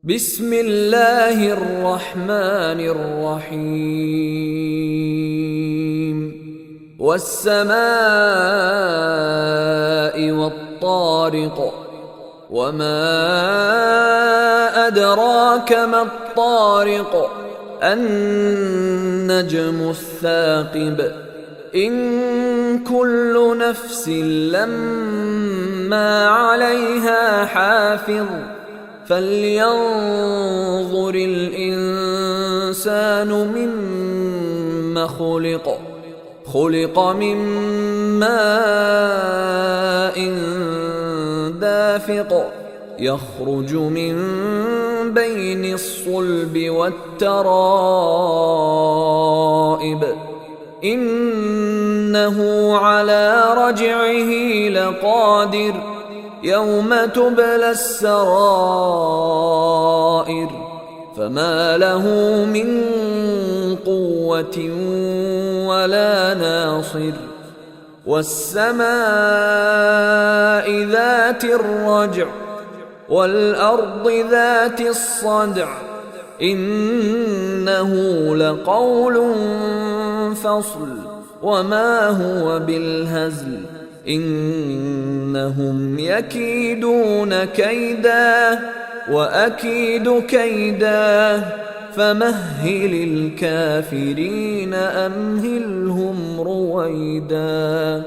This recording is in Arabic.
بسم الله الرحمن الرحيم والسماء والطارق وما أدراك ما الطارق النجم الثاقب إن كل نفس لما عليها حافظ فلينظر الإنسان مما خلق من ماء دافق يخرج من بين الصلب والترائب إنه على رجعه لقادر يوم تبلى السرائر فما له من قوة ولا ناصر والسماء ذات الرجع والأرض ذات الصدع إنه لقول فصل وما هو بالهزل إنهم يكيدون كيدا وأكيد كيدا فمهل الكافرين أمهلهم رويدا.